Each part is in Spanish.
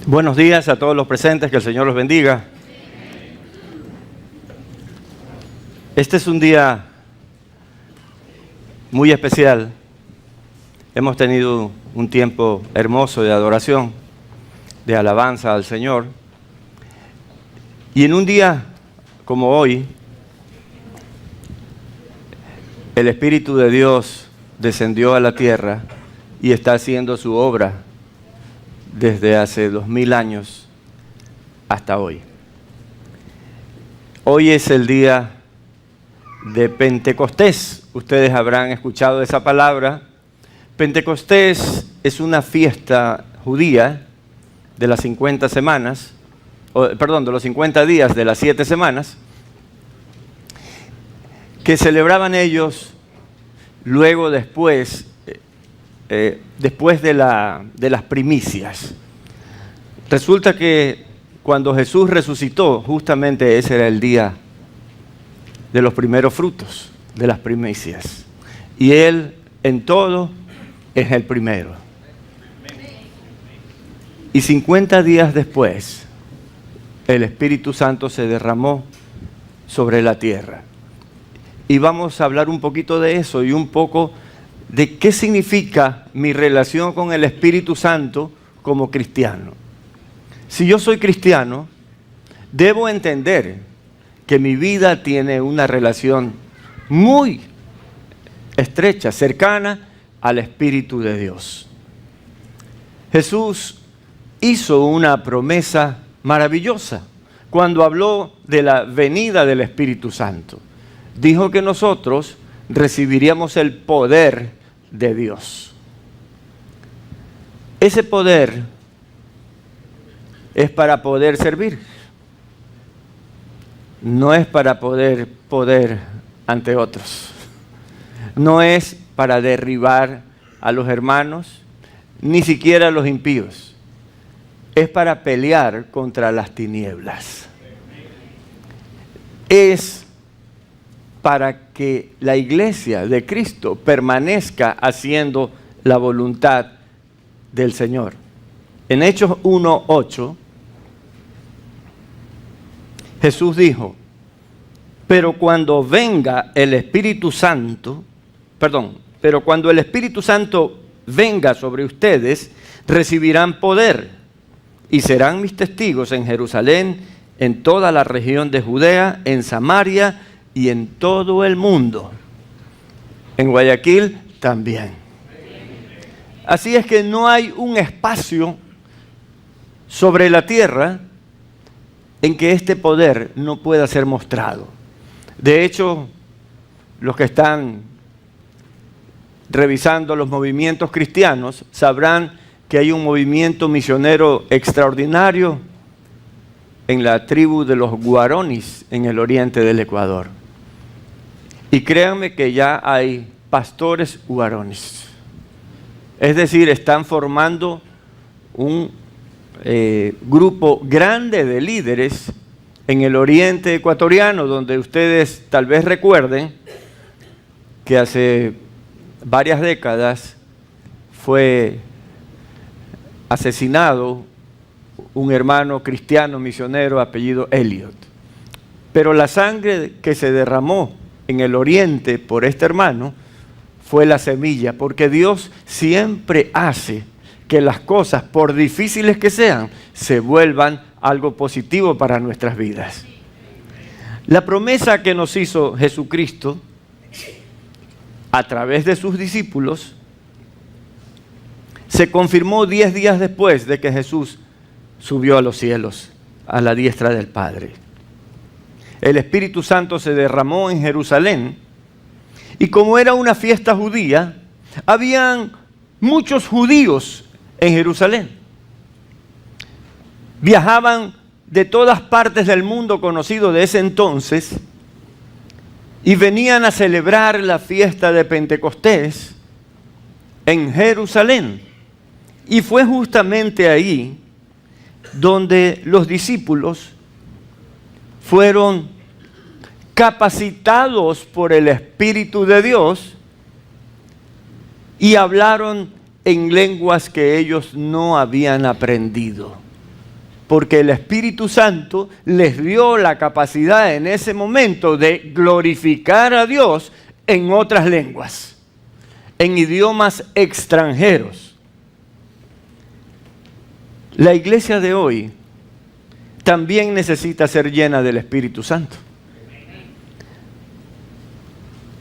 Buenos días a todos los presentes, que el Señor los bendiga. Este es un día muy especial. Hemos tenido un tiempo hermoso de adoración, de alabanza al Señor. Y en un día como hoy, el Espíritu de Dios descendió a la tierra y está haciendo su obra desde hace 2000 años hasta hoy. Hoy es el día de Pentecostés. Ustedes habrán escuchado esa palabra. Pentecostés es una fiesta judía de las 50 semanas, de los 50 días de las 7 semanas, que celebraban ellos después de las primicias. Resulta que cuando Jesús resucitó, justamente ese era el día de los primeros frutos, de las primicias. Y Él en todo es el primero. Y 50 días después, el Espíritu Santo se derramó sobre la tierra. Y vamos a hablar un poquito de eso y un poco de qué significa mi relación con el Espíritu Santo como cristiano. Si yo soy cristiano, debo entender que mi vida tiene una relación muy estrecha, cercana al Espíritu de Dios. Jesús hizo una promesa maravillosa cuando habló de la venida del Espíritu Santo. Dijo que nosotros recibiríamos el poder de Dios. Ese poder es para poder servir. No es para poder ante otros. No es para derribar a los hermanos, ni siquiera a los impíos. Es para pelear contra las tinieblas. Es para que la iglesia de Cristo permanezca haciendo la voluntad del Señor. En Hechos 1:8, Jesús dijo, pero cuando el Espíritu Santo venga sobre ustedes, recibirán poder y serán mis testigos en Jerusalén, en toda la región de Judea, en Samaria y en todo el mundo. En Guayaquil también. Así es que no hay un espacio sobre la tierra en que este poder no pueda ser mostrado. De hecho, los que están revisando los movimientos cristianos sabrán que hay un movimiento misionero extraordinario en la tribu de los Guaraníes en el oriente del Ecuador. Y créanme que ya hay pastores Guaraníes. Es decir, están formando un grupo grande de líderes en el oriente ecuatoriano, donde ustedes tal vez recuerden que hace varias décadas fue asesinado un hermano cristiano misionero apellido Elliot. Pero la sangre que se derramó en el oriente por este hermano fue la semilla, porque Dios siempre hace que las cosas, por difíciles que sean, se vuelvan algo positivo para nuestras vidas. La promesa que nos hizo Jesucristo a través de sus discípulos se confirmó 10 días después de que Jesús subió a los cielos, a la diestra del Padre. El Espíritu Santo se derramó en Jerusalén y como era una fiesta judía, habían muchos judíos en Jerusalén. Viajaban de todas partes del mundo conocido de ese entonces y venían a celebrar la fiesta de Pentecostés en Jerusalén. Y fue justamente ahí donde los discípulos fueron capacitados por el Espíritu de Dios y hablaron en lenguas que ellos no habían aprendido. Porque el Espíritu Santo les dio la capacidad en ese momento de glorificar a Dios en otras lenguas, en idiomas extranjeros. La iglesia de hoy también necesita ser llena del Espíritu Santo.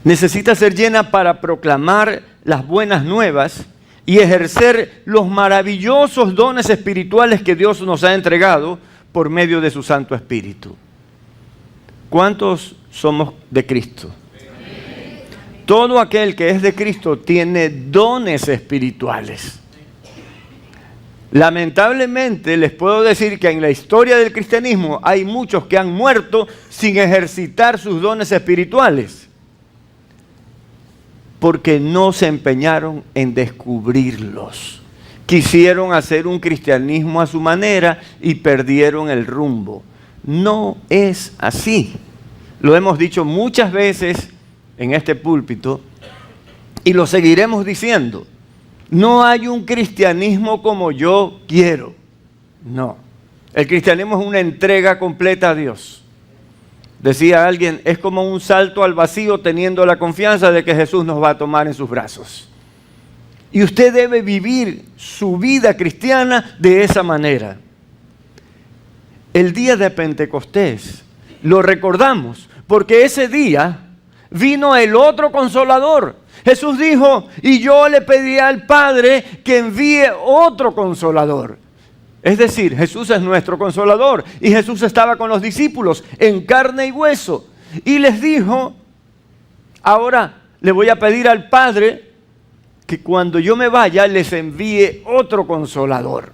Necesita ser llena para proclamar las buenas nuevas y ejercer los maravillosos dones espirituales que Dios nos ha entregado por medio de su Santo Espíritu. ¿Cuántos somos de Cristo? Todo aquel que es de Cristo tiene dones espirituales. Lamentablemente les puedo decir que en la historia del cristianismo hay muchos que han muerto sin ejercitar sus dones espirituales, porque no se empeñaron en descubrirlos. Quisieron hacer un cristianismo a su manera y perdieron el rumbo. No es así. Lo hemos dicho muchas veces en este púlpito y lo seguiremos diciendo. No hay un cristianismo como yo quiero. No. El cristianismo es una entrega completa a Dios. Decía alguien, es como un salto al vacío teniendo la confianza de que Jesús nos va a tomar en sus brazos. Y usted debe vivir su vida cristiana de esa manera. El día de Pentecostés lo recordamos porque ese día vino el otro Consolador. Jesús dijo, y yo le pedí al Padre que envíe otro Consolador. Es decir, Jesús es nuestro Consolador y Jesús estaba con los discípulos en carne y hueso y les dijo, ahora le voy a pedir al Padre que cuando yo me vaya les envíe otro Consolador.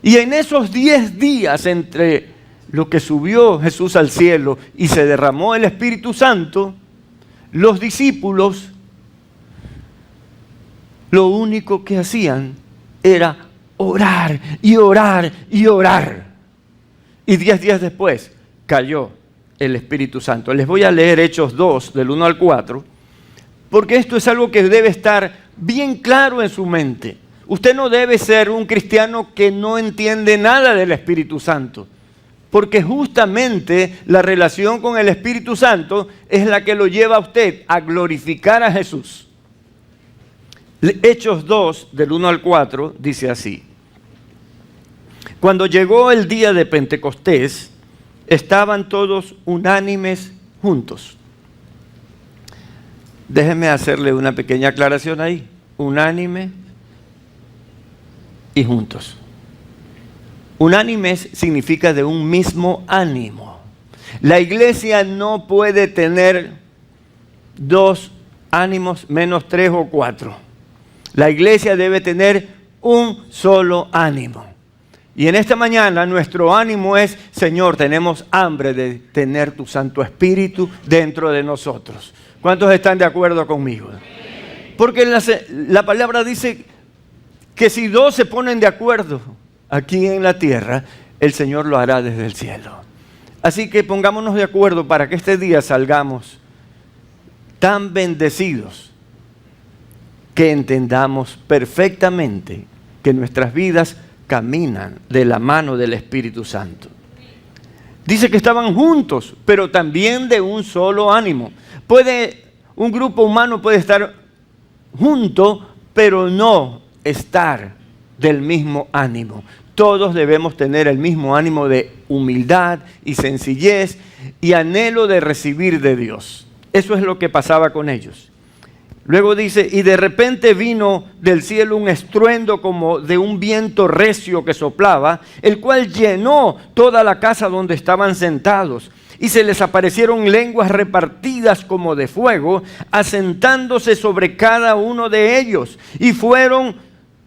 Y en esos 10 días entre lo que subió Jesús al cielo y se derramó el Espíritu Santo, los discípulos lo único que hacían era orar y orar y orar. Y 10 días después cayó el Espíritu Santo. Les voy a leer Hechos 2, del 1 al 4, porque esto es algo que debe estar bien claro en su mente. Usted no debe ser un cristiano que no entiende nada del Espíritu Santo, porque justamente la relación con el Espíritu Santo es la que lo lleva a usted a glorificar a Jesús. Hechos 2, del 1 al 4, dice así. Cuando llegó el día de Pentecostés, estaban todos unánimes juntos. Déjeme hacerle una pequeña aclaración ahí. Unánime y juntos. Unánimes significa de un mismo ánimo. La iglesia no puede tener 2 ánimos menos 3 o 4. La iglesia debe tener un solo ánimo. Y en esta mañana nuestro ánimo es, Señor, tenemos hambre de tener tu Santo Espíritu dentro de nosotros. ¿Cuántos están de acuerdo conmigo? Porque la palabra dice que si 2 se ponen de acuerdo aquí en la tierra, el Señor lo hará desde el cielo. Así que pongámonos de acuerdo para que este día salgamos tan bendecidos que entendamos perfectamente que nuestras vidas caminan de la mano del Espíritu Santo. Dice que estaban juntos, pero también de un solo ánimo. Un grupo humano puede estar junto, pero no estar del mismo ánimo. Todos debemos tener el mismo ánimo de humildad y sencillez y anhelo de recibir de Dios. Eso es lo que pasaba con ellos. Luego dice, y de repente vino del cielo un estruendo como de un viento recio que soplaba, el cual llenó toda la casa donde estaban sentados. Y se les aparecieron lenguas repartidas como de fuego, asentándose sobre cada uno de ellos. Y fueron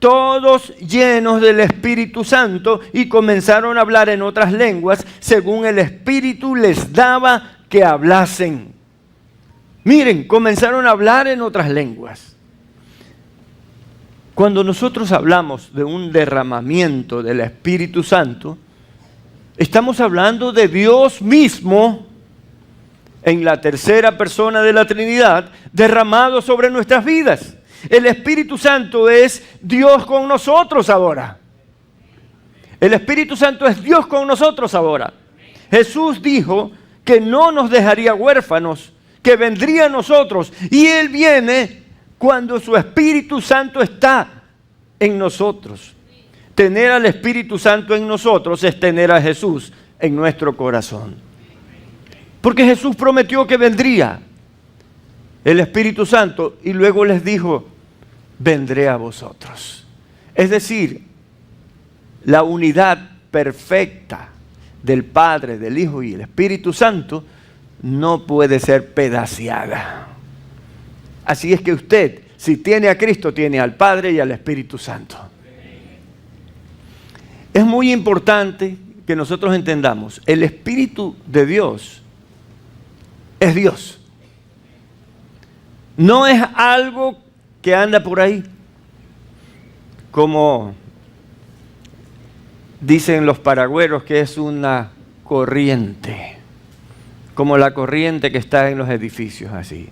todos llenos del Espíritu Santo y comenzaron a hablar en otras lenguas, según el Espíritu les daba que hablasen. Miren, comenzaron a hablar en otras lenguas. Cuando nosotros hablamos de un derramamiento del Espíritu Santo, estamos hablando de Dios mismo en la tercera persona de la Trinidad derramado sobre nuestras vidas. El Espíritu Santo es Dios con nosotros ahora. El Espíritu Santo es Dios con nosotros ahora. Jesús dijo que no nos dejaría huérfanos, que vendría a nosotros. Y Él viene cuando su Espíritu Santo está en nosotros. Tener al Espíritu Santo en nosotros es tener a Jesús en nuestro corazón. Porque Jesús prometió que vendría el Espíritu Santo y luego les dijo, vendré a vosotros. Es decir, la unidad perfecta del Padre, del Hijo y el Espíritu Santo no puede ser pedaceada. Así es que usted, si tiene a Cristo, tiene al Padre y al Espíritu Santo. Es muy importante que nosotros entendamos, el Espíritu de Dios es Dios. No es algo que anda por ahí, como dicen los paragüeros que es una corriente, como la corriente que está en los edificios así.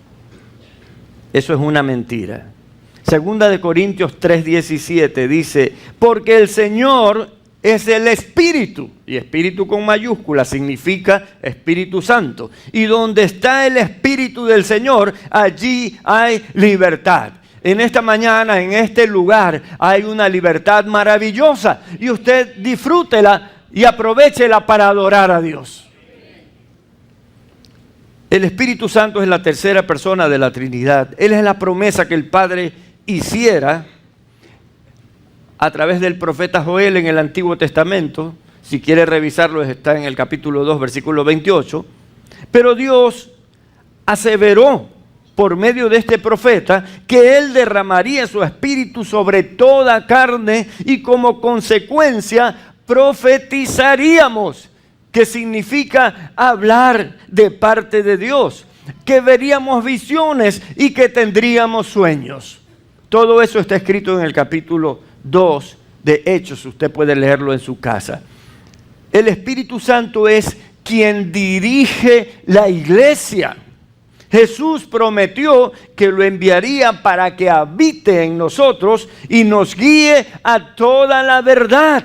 Eso es una mentira. Segunda de Corintios 3:17 dice, porque el Señor es el Espíritu, y Espíritu con mayúscula significa Espíritu Santo. Y donde está el Espíritu del Señor, allí hay libertad. En esta mañana, en este lugar, hay una libertad maravillosa. Y usted disfrútela y aprovéchela para adorar a Dios. El Espíritu Santo es la tercera persona de la Trinidad. Él es la promesa que el Padre hiciera a través del profeta Joel en el Antiguo Testamento. Si quiere revisarlo, está en el capítulo 2, versículo 28. Pero Dios aseveró por medio de este profeta que Él derramaría su espíritu sobre toda carne y como consecuencia profetizaríamos, que significa hablar de parte de Dios, que veríamos visiones y que tendríamos sueños. Todo eso está escrito en el capítulo 2 de Hechos, usted puede leerlo en su casa. El Espíritu Santo es quien dirige la iglesia. Jesús prometió que lo enviaría para que habite en nosotros y nos guíe a toda la verdad.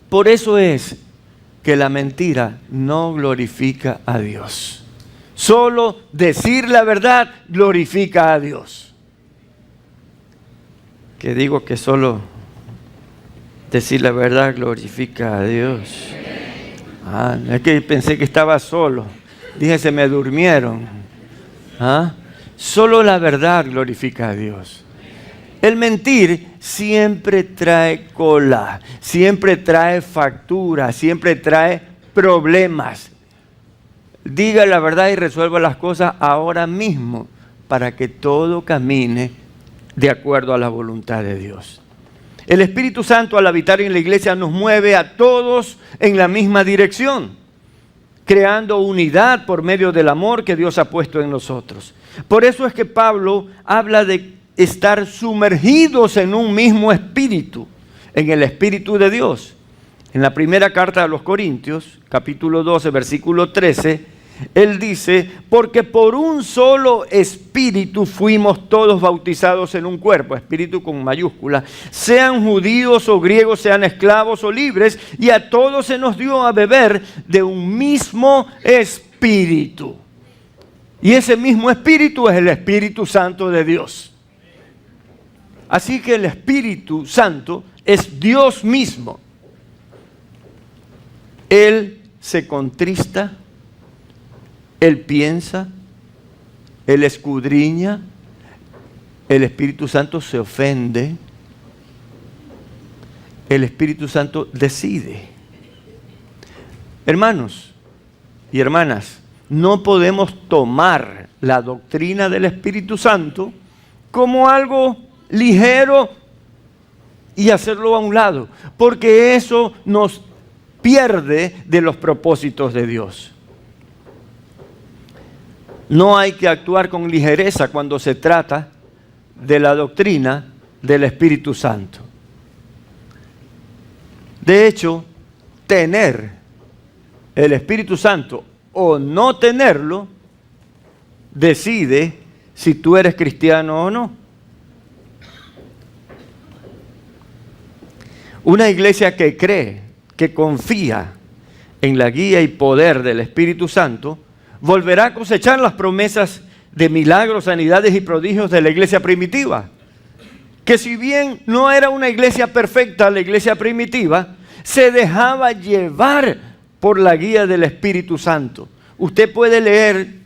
Por eso es que la mentira no glorifica a Dios. Solo decir la verdad glorifica a Dios. Que digo que solo decir la verdad glorifica a Dios. Es que pensé que estaba solo. Dije, se me durmieron. Solo la verdad glorifica a Dios. El mentir siempre trae cola, siempre trae factura, siempre trae problemas. Diga la verdad y resuelva las cosas ahora mismo para que todo camine de acuerdo a la voluntad de Dios. El Espíritu Santo, al habitar en la iglesia, nos mueve a todos en la misma dirección, creando unidad por medio del amor que Dios ha puesto en nosotros. Por eso es que Pablo habla de estar sumergidos en un mismo espíritu, en el Espíritu de Dios. En la primera carta a los Corintios, capítulo 12, versículo 13, él dice, porque por un solo espíritu fuimos todos bautizados en un cuerpo, espíritu con mayúscula, sean judíos o griegos, sean esclavos o libres, y a todos se nos dio a beber de un mismo espíritu. Y ese mismo espíritu es el Espíritu Santo de Dios. Así que el Espíritu Santo es Dios mismo. Él se contrista, Él piensa, Él escudriña, el Espíritu Santo se ofende, el Espíritu Santo decide. Hermanos y hermanas, no podemos tomar la doctrina del Espíritu Santo como algo ligero y hacerlo a un lado, porque eso nos pierde de los propósitos de Dios. No hay que actuar con ligereza cuando se trata de la doctrina del Espíritu Santo. De hecho, tener el Espíritu Santo o no tenerlo decide si tú eres cristiano o no. Una iglesia que cree, que confía en la guía y poder del Espíritu Santo, volverá a cosechar las promesas de milagros, sanidades y prodigios de la iglesia primitiva. Que si bien no era una iglesia perfecta, la iglesia primitiva se dejaba llevar por la guía del Espíritu Santo. Usted puede leer,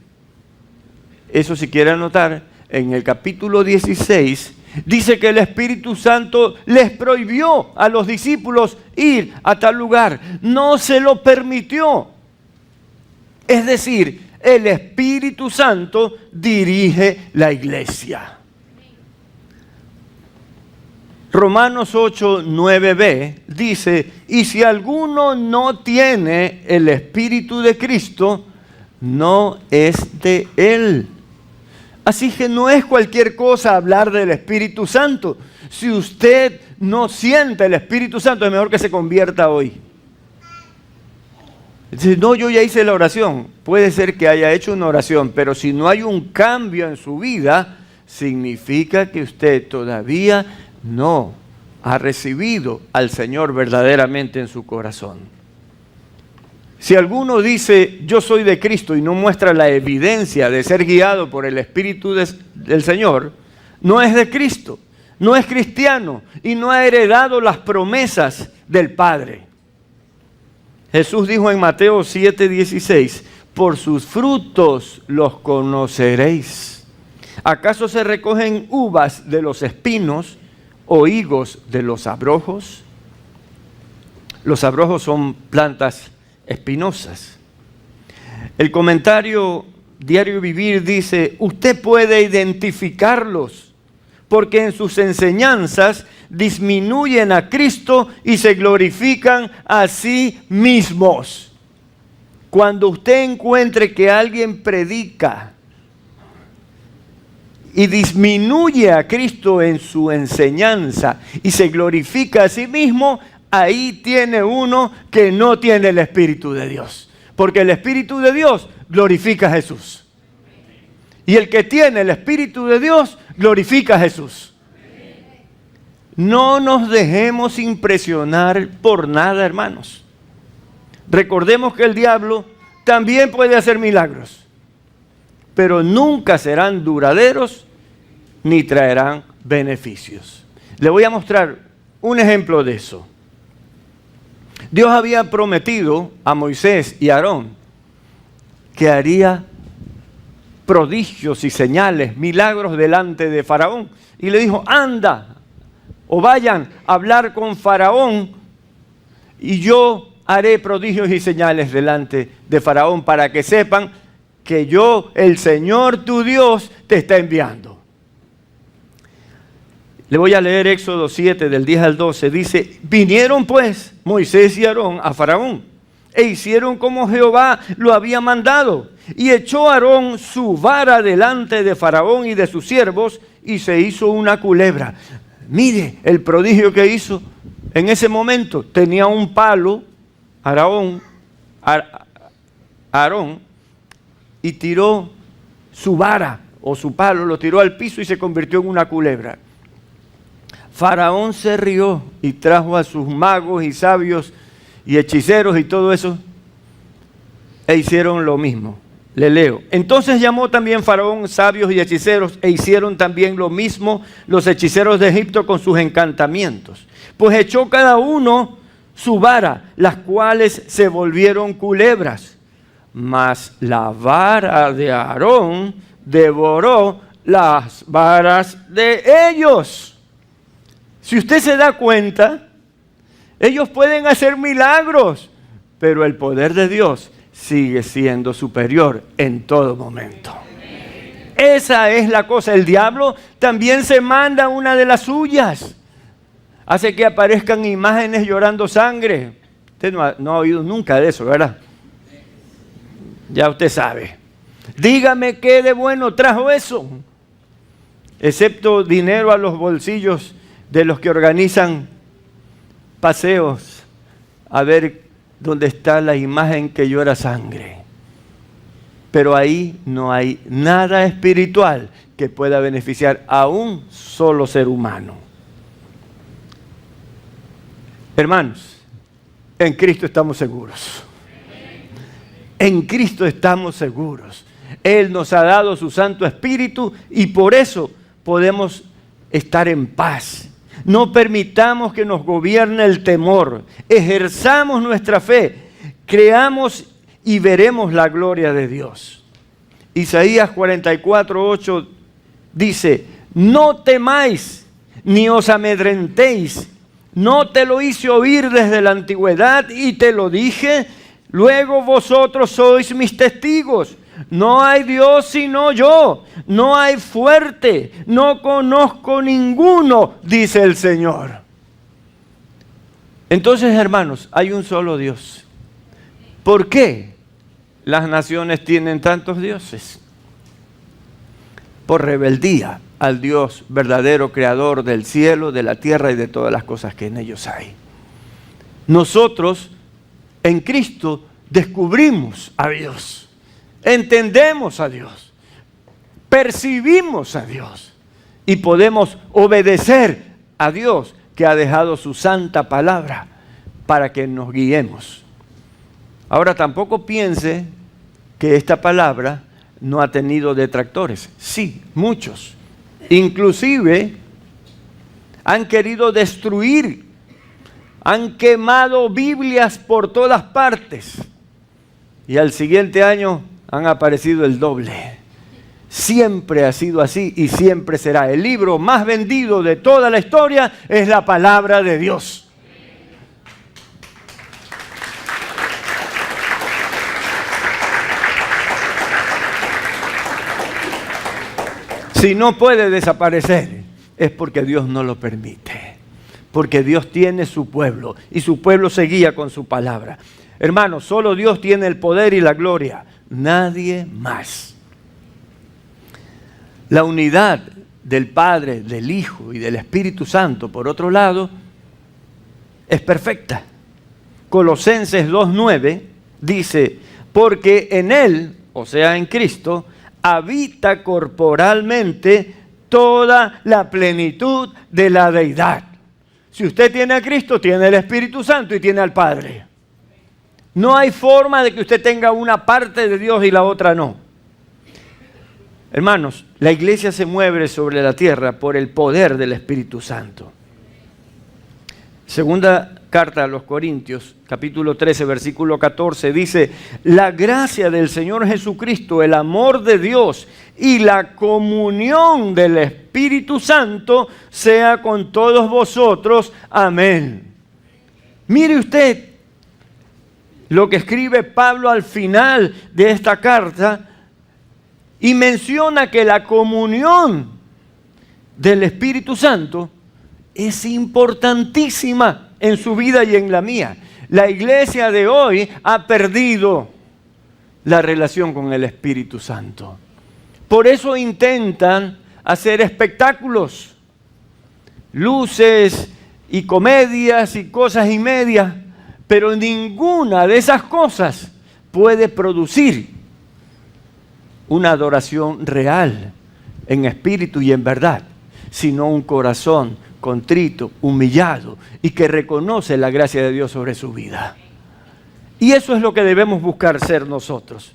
eso si quiere anotar, en el capítulo 16, dice que el Espíritu Santo les prohibió a los discípulos ir a tal lugar. No se lo permitió. Es decir, el Espíritu Santo dirige la iglesia. Romanos 8, 9b dice, y si alguno no tiene el Espíritu de Cristo, no es de Él. Así que no es cualquier cosa hablar del Espíritu Santo. Si usted no siente el Espíritu Santo, es mejor que se convierta hoy. Dice, no, yo ya hice la oración. Puede ser que haya hecho una oración, pero si no hay un cambio en su vida, significa que usted todavía no ha recibido al Señor verdaderamente en su corazón. Si alguno dice, yo soy de Cristo y no muestra la evidencia de ser guiado por el Espíritu del Señor, no es de Cristo, no es cristiano y no ha heredado las promesas del Padre. Jesús dijo en Mateo 7:16, por sus frutos los conoceréis. ¿Acaso se recogen uvas de los espinos o higos de los abrojos? Los abrojos son plantas espinosas. El comentario Diario Vivir dice, usted puede identificarlos porque en sus enseñanzas disminuyen a Cristo y se glorifican a sí mismos. Cuando usted encuentre que alguien predica y disminuye a Cristo en su enseñanza y se glorifica a sí mismo, ahí tiene uno que no tiene el Espíritu de Dios. Porque el Espíritu de Dios glorifica a Jesús. Y el que tiene el Espíritu de Dios glorifica a Jesús. No nos dejemos impresionar por nada, hermanos. Recordemos que el diablo también puede hacer milagros, pero nunca serán duraderos ni traerán beneficios. Le voy a mostrar un ejemplo de eso. Dios había prometido a Moisés y a Aarón que haría prodigios y señales, milagros delante de Faraón. Y le dijo, anda o vayan a hablar con Faraón y yo haré prodigios y señales delante de Faraón para que sepan que yo, el Señor tu Dios, te está enviando. Le voy a leer Éxodo 7 del 10 al 12. Dice, vinieron pues Moisés y Aarón a Faraón e hicieron como Jehová lo había mandado. Y echó Aarón su vara delante de Faraón y de sus siervos y se hizo una culebra. Mire el prodigio que hizo en ese momento. Tenía un palo, Aarón, y tiró su vara o su palo, lo tiró al piso y se convirtió en una culebra. Faraón se rió y trajo a sus magos y sabios y hechiceros y todo eso e hicieron lo mismo. Le leo. Entonces llamó también Faraón sabios y hechiceros e hicieron también lo mismo los hechiceros de Egipto con sus encantamientos. Pues echó cada uno su vara, las cuales se volvieron culebras. Mas la vara de Aarón devoró las varas de ellos. Si usted se da cuenta, ellos pueden hacer milagros, pero el poder de Dios sigue siendo superior en todo momento. Esa es la cosa. El diablo también se manda una de las suyas. Hace que aparezcan imágenes llorando sangre. Usted no ha oído nunca de eso, ¿verdad? Ya usted sabe. Dígame qué de bueno trajo eso. Excepto dinero a los bolsillos de los que organizan paseos a ver dónde está la imagen que llora sangre. Pero ahí no hay nada espiritual que pueda beneficiar a un solo ser humano. Hermanos, en Cristo estamos seguros. En Cristo estamos seguros. Él nos ha dado su Santo Espíritu y por eso podemos estar en paz. No permitamos que nos gobierne el temor. Ejerzamos nuestra fe. Creamos y veremos la gloria de Dios. Isaías 44:8 dice: no temáis ni os amedrentéis. No te lo hice oír desde la antigüedad y te lo dije. Luego vosotros sois mis testigos. No hay Dios sino yo. No hay fuerte. No conozco ninguno, dice el Señor. Entonces, hermanos, hay un solo Dios. ¿Por qué las naciones tienen tantos dioses? Por rebeldía al Dios verdadero, creador del cielo, de la tierra y de todas las cosas que en ellos hay. Nosotros, en Cristo, descubrimos a Dios, entendemos a Dios, percibimos a Dios y podemos obedecer a Dios que ha dejado su santa palabra para que nos guiemos. Ahora, tampoco piense que esta palabra no ha tenido detractores. Sí, muchos. Inclusive han querido destruir, han quemado Biblias por todas partes. Y al siguiente año han aparecido el doble. Siempre ha sido así y siempre será. El libro más vendido de toda la historia es la palabra de Dios. Si no puede desaparecer, es porque Dios no lo permite. Porque Dios tiene su pueblo y su pueblo se guía con su palabra. Hermanos, solo Dios tiene el poder y la gloria. Nadie más. La unidad del Padre, del Hijo y del Espíritu Santo, por otro lado, es perfecta. Colosenses 2:9 dice: porque en Él, o sea en Cristo, habita corporalmente toda la plenitud de la deidad. Si usted tiene a Cristo, tiene el Espíritu Santo y tiene al Padre. No hay forma de que usted tenga una parte de Dios y la otra no. Hermanos, la iglesia se mueve sobre la tierra por el poder del Espíritu Santo. Segunda carta a los Corintios, capítulo 13, versículo 14, dice: la gracia del Señor Jesucristo, el amor de Dios y la comunión del Espíritu Santo sea con todos vosotros. Amén. Mire usted lo que escribe Pablo al final de esta carta y menciona que la comunión del Espíritu Santo es importantísima en su vida y en la mía. La iglesia de hoy ha perdido la relación con el Espíritu Santo. Por eso intentan hacer espectáculos, luces y comedias y cosas y medias, pero ninguna de esas cosas puede producir una adoración real, en espíritu y en verdad, sino un corazón contrito, humillado y que reconoce la gracia de Dios sobre su vida. Y eso es lo que debemos buscar ser nosotros.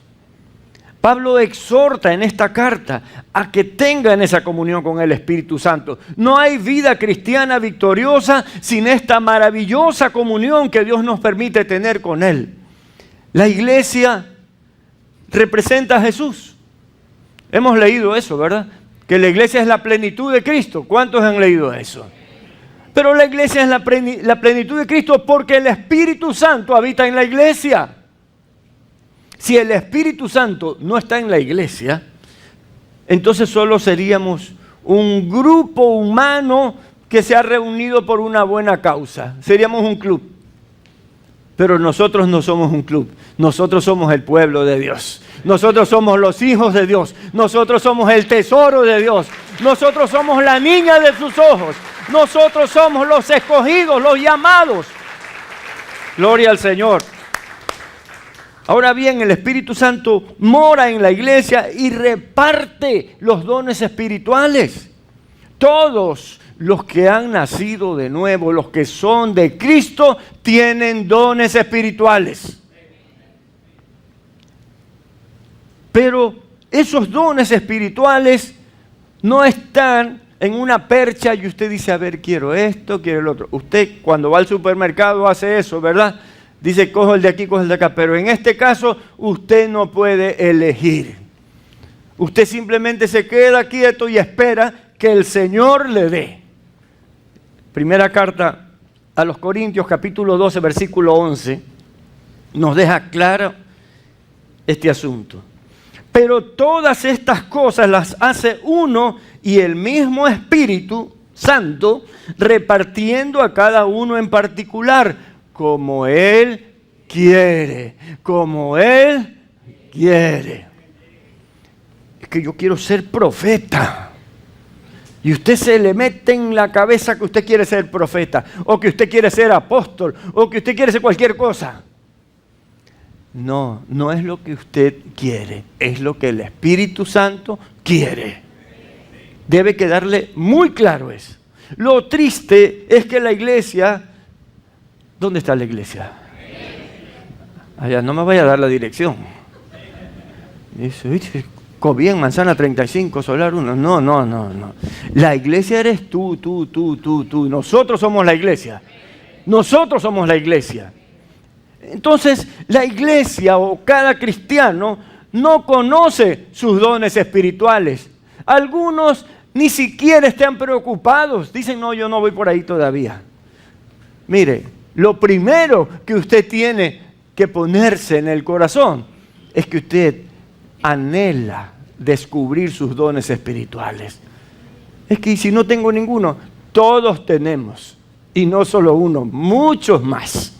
Pablo exhorta en esta carta a que tengan esa comunión con el Espíritu Santo. No hay vida cristiana victoriosa sin esta maravillosa comunión que Dios nos permite tener con Él. La iglesia representa a Jesús. Hemos leído eso, ¿verdad? Que la iglesia es la plenitud de Cristo. ¿Cuántos han leído eso? Pero la iglesia es la plenitud de Cristo porque el Espíritu Santo habita en la iglesia. Si el Espíritu Santo no está en la iglesia, entonces solo seríamos un grupo humano que se ha reunido por una buena causa. Seríamos un club. Pero nosotros no somos un club. Nosotros somos el pueblo de Dios. Nosotros somos los hijos de Dios. Nosotros somos el tesoro de Dios. Nosotros somos la niña de sus ojos. Nosotros somos los escogidos, los llamados. Gloria al Señor. Ahora bien, el Espíritu Santo mora en la iglesia y reparte los dones espirituales. Todos los que han nacido de nuevo, los que son de Cristo, tienen dones espirituales. Pero esos dones espirituales no están en una percha y usted dice, a ver, quiero esto, quiero el otro. Usted cuando va al supermercado hace eso, ¿verdad? Dice, cojo el de aquí, cojo el de acá. Pero en este caso, usted no puede elegir. Usted simplemente se queda quieto y espera que el Señor le dé. Primera carta a los Corintios, capítulo 12, versículo 11, nos deja claro este asunto. Pero todas estas cosas las hace uno y el mismo Espíritu Santo, repartiendo a cada uno en particular, como Él quiere, como Él quiere. Es que yo quiero ser profeta. Y usted se le mete en la cabeza que usted quiere ser profeta, o que usted quiere ser apóstol, o que usted quiere ser cualquier cosa. No, no es lo que usted quiere, es lo que el Espíritu Santo quiere. Debe quedarle muy claro eso. Lo triste es que la iglesia... ¿Dónde está la iglesia? Allá, no me vaya a dar la dirección. Dice, Cobien, Manzana 35, Solar 1. No. La iglesia eres tú. Nosotros somos la iglesia. Nosotros somos la iglesia. Entonces, la iglesia o cada cristiano no conoce sus dones espirituales. Algunos ni siquiera están preocupados. Dicen, no, yo no voy por ahí todavía. Mire, lo primero que usted tiene que ponerse en el corazón es que usted anhela descubrir sus dones espirituales. Es que si no tengo ninguno, todos tenemos. Y no solo uno, muchos más.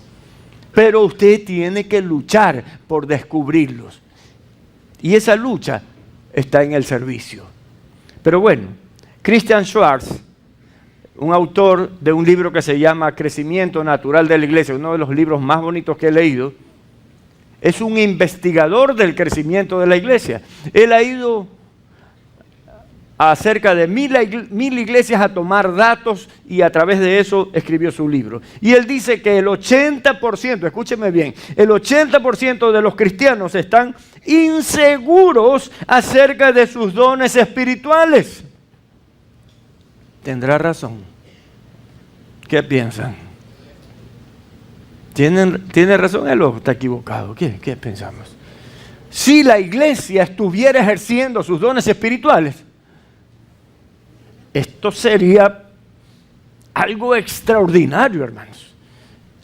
Pero usted tiene que luchar por descubrirlos. Y esa lucha está en el servicio. Pero bueno, Christian Schwarz, un autor de un libro que se llama Crecimiento Natural de la Iglesia, uno de los libros más bonitos que he leído, es un investigador del crecimiento de la iglesia. Él ha ido a cerca de 1000 iglesias a tomar datos y a través de eso escribió su libro. Y él dice que el 80%, escúcheme bien, el 80% de los cristianos están inseguros acerca de sus dones espirituales. ¿Tendrá razón? ¿Qué piensan? ¿Tiene razón él o está equivocado? ¿Qué pensamos? Si la iglesia estuviera ejerciendo sus dones espirituales, esto sería algo extraordinario, hermanos.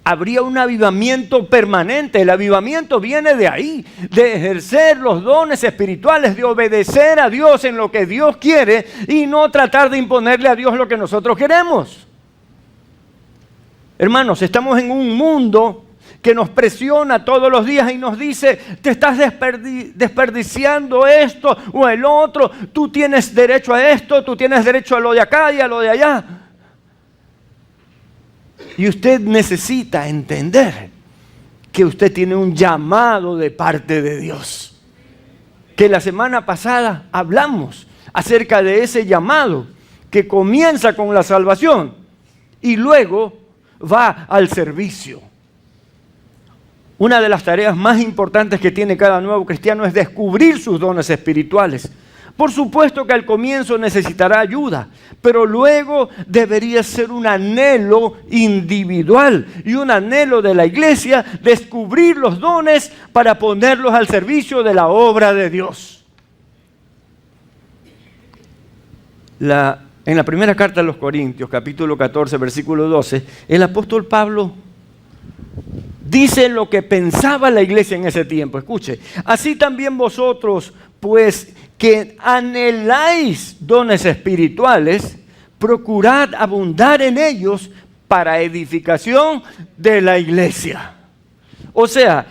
Habría un avivamiento permanente. El avivamiento viene de ahí, de ejercer los dones espirituales, de obedecer a Dios en lo que Dios quiere y no tratar de imponerle a Dios lo que nosotros queremos. Hermanos, estamos en un mundo que nos presiona todos los días y nos dice, te estás desperdiciando esto o el otro, tú tienes derecho a esto, tú tienes derecho a lo de acá y a lo de allá. Y usted necesita entender que usted tiene un llamado de parte de Dios. Que la semana pasada hablamos acerca de ese llamado que comienza con la salvación y luego va al servicio. Una de las tareas más importantes que tiene cada nuevo cristiano es descubrir sus dones espirituales. Por supuesto que al comienzo necesitará ayuda, pero luego debería ser un anhelo individual y un anhelo de la iglesia descubrir los dones para ponerlos al servicio de la obra de Dios. En la primera carta a los Corintios, capítulo 14, versículo 12, el apóstol Pablo dice lo que pensaba la iglesia en ese tiempo. Escuche, así también vosotros, pues que anheláis dones espirituales, procurad abundar en ellos para edificación de la iglesia. O sea,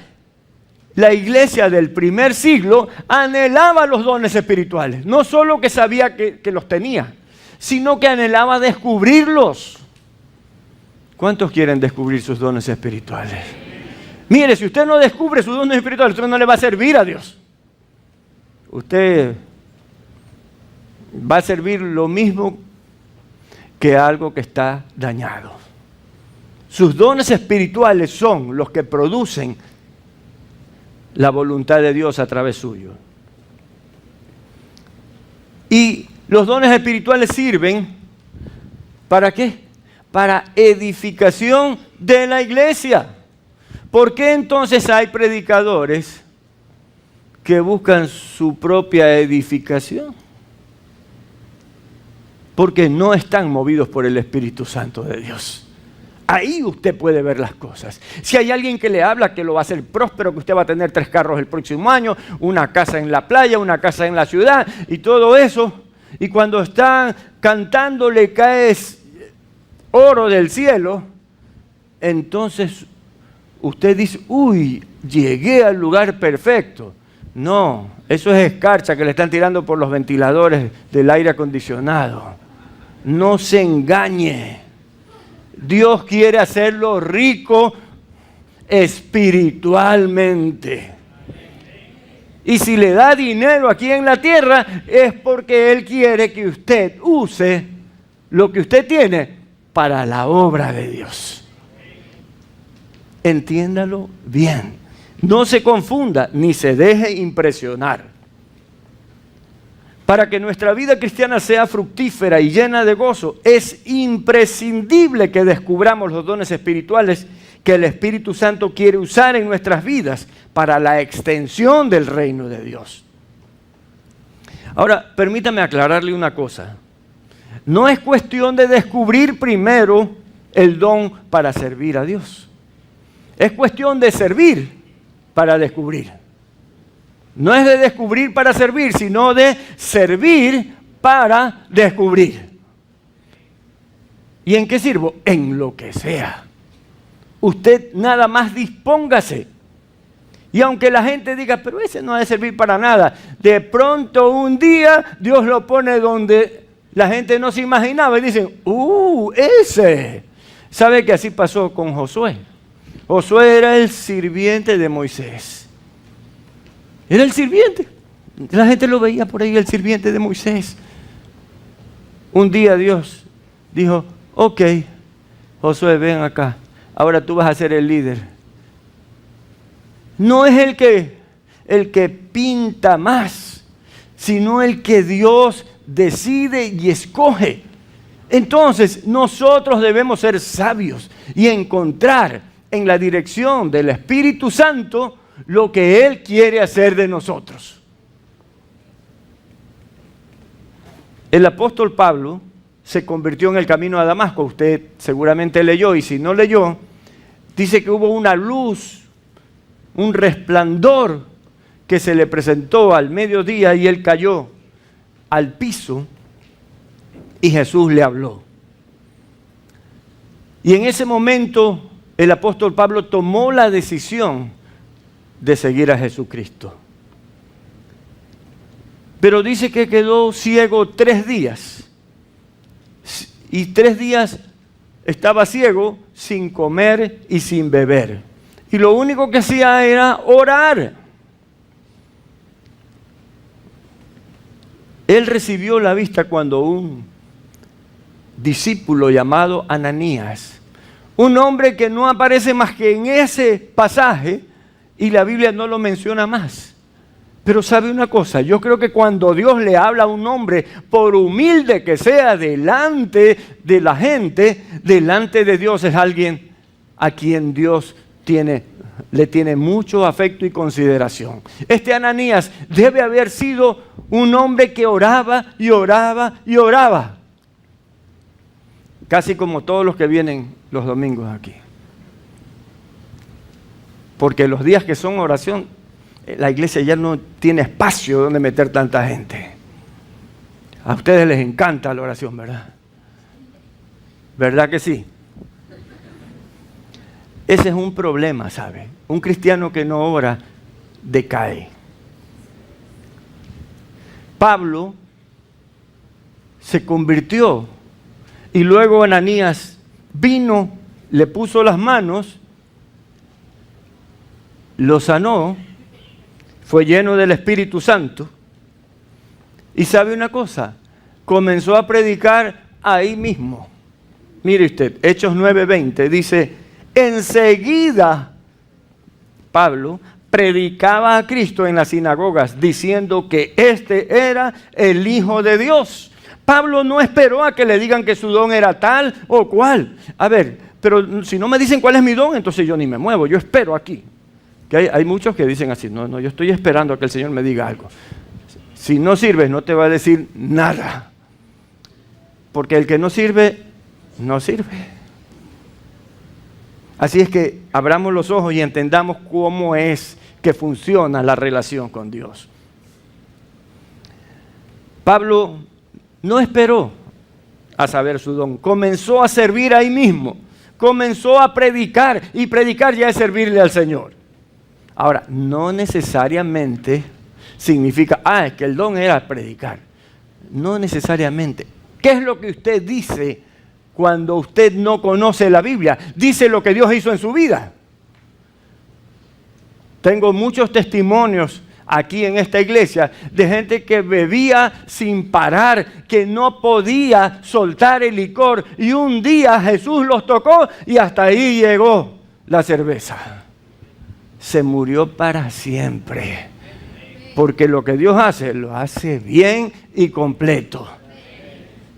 la iglesia del primer siglo anhelaba los dones espirituales. No solo que sabía que los tenía, sino que anhelaba descubrirlos. ¿Cuántos quieren descubrir sus dones espirituales? Mire, si usted no descubre sus dones espirituales, usted no le va a servir a Dios. Usted va a servir lo mismo que algo que está dañado. Sus dones espirituales son los que producen la voluntad de Dios a través suyo. Y los dones espirituales sirven ¿para qué? Para edificación de la iglesia. ¿Por qué entonces hay predicadores que buscan su propia edificación? Porque no están movidos por el Espíritu Santo de Dios. Ahí usted puede ver las cosas. Si hay alguien que le habla que lo va a hacer próspero, que usted va a tener 3 carros el próximo año, una casa en la playa, una casa en la ciudad y todo eso, y cuando están cantando le cae oro del cielo, entonces usted dice, uy, llegué al lugar perfecto. No, eso es escarcha que le están tirando por los ventiladores del aire acondicionado. No se engañe. Dios quiere hacerlo rico espiritualmente. Y si le da dinero aquí en la tierra, es porque Él quiere que usted use lo que usted tiene para la obra de Dios. Entiéndalo bien. No se confunda ni se deje impresionar. Para que nuestra vida cristiana sea fructífera y llena de gozo, es imprescindible que descubramos los dones espirituales que el Espíritu Santo quiere usar en nuestras vidas para la extensión del reino de Dios. Ahora, permítame aclararle una cosa. No es cuestión de descubrir primero el don para servir a Dios. Es cuestión de servir para descubrir. No es de descubrir para servir, sino de servir para descubrir. ¿Y en qué sirvo? En lo que sea. Usted nada más dispóngase. Y aunque la gente diga, pero ese no ha de servir para nada, de pronto un día Dios lo pone donde la gente no se imaginaba y dicen, ese. ¿Sabe que así pasó con Josué? Josué era el sirviente de Moisés. Era el sirviente. La gente lo veía por ahí, el sirviente de Moisés. Un día Dios dijo, ok, Josué, ven acá. Ahora tú vas a ser el líder. No es el que pinta más, sino el que Dios decide y escoge. Entonces, nosotros debemos ser sabios y encontrar en la dirección del Espíritu Santo lo que Él quiere hacer de nosotros. El apóstol Pablo se convirtió en el camino a Damasco. Usted seguramente leyó, y si no leyó, dice que hubo una luz, un resplandor que se le presentó al mediodía y él cayó al piso y Jesús le habló. Y en ese momento el apóstol Pablo tomó la decisión de seguir a Jesucristo. Pero dice que quedó ciego 3 días. Y 3 días estaba ciego sin comer y sin beber. Y lo único que hacía era orar. Él recibió la vista cuando un discípulo llamado Ananías, un hombre que no aparece más que en ese pasaje, y la Biblia no lo menciona más. Pero sabe una cosa, yo creo que cuando Dios le habla a un hombre, por humilde que sea delante de la gente, delante de Dios es alguien a quien Dios le tiene mucho afecto y consideración. Este Ananías debe haber sido un hombre que oraba y oraba y oraba. Casi como todos los que vienen los domingos aquí. Porque los días que son oración, la iglesia ya no tiene espacio donde meter tanta gente. A ustedes les encanta la oración, ¿verdad? ¿Verdad que sí? Ese es un problema, ¿sabe? Un cristiano que no ora decae. Pablo se convirtió y luego Ananías vino, le puso las manos lo sanó, fue lleno del Espíritu Santo. Y sabe una cosa, comenzó a predicar ahí mismo. Mire usted, Hechos 9:20 dice, enseguida Pablo predicaba a Cristo en las sinagogas, diciendo que este era el Hijo de Dios. Pablo no esperó a que le digan que su don era tal o cual. A ver, pero si no me dicen cuál es mi don, entonces yo ni me muevo, yo espero aquí. Que hay muchos que dicen así, no, yo estoy esperando a que el Señor me diga algo. Si no sirves, no te va a decir nada. Porque el que no sirve, no sirve. Así es que abramos los ojos y entendamos cómo es que funciona la relación con Dios. Pablo no esperó a saber su don, comenzó a servir ahí mismo, comenzó a predicar, y predicar ya es servirle al Señor. Ahora, no necesariamente significa, es que el don era predicar. No necesariamente. ¿Qué es lo que usted dice cuando usted no conoce la Biblia? Dice lo que Dios hizo en su vida. Tengo muchos testimonios aquí en esta iglesia de gente que bebía sin parar, que no podía soltar el licor, y un día Jesús los tocó y hasta ahí llegó la cerveza. Se murió para siempre, porque lo que Dios hace, lo hace bien y completo.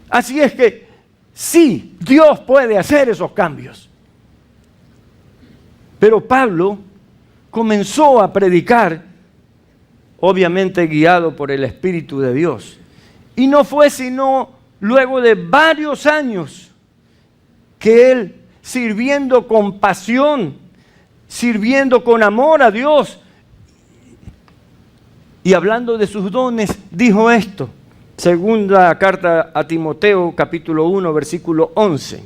Así es que sí, Dios puede hacer esos cambios. Pero Pablo comenzó a predicar, obviamente guiado por el Espíritu de Dios. Y no fue sino luego de varios años que él, sirviendo con pasión, sirviendo con amor a Dios y hablando de sus dones, dijo esto. Segunda carta a Timoteo, capítulo 1, versículo 11.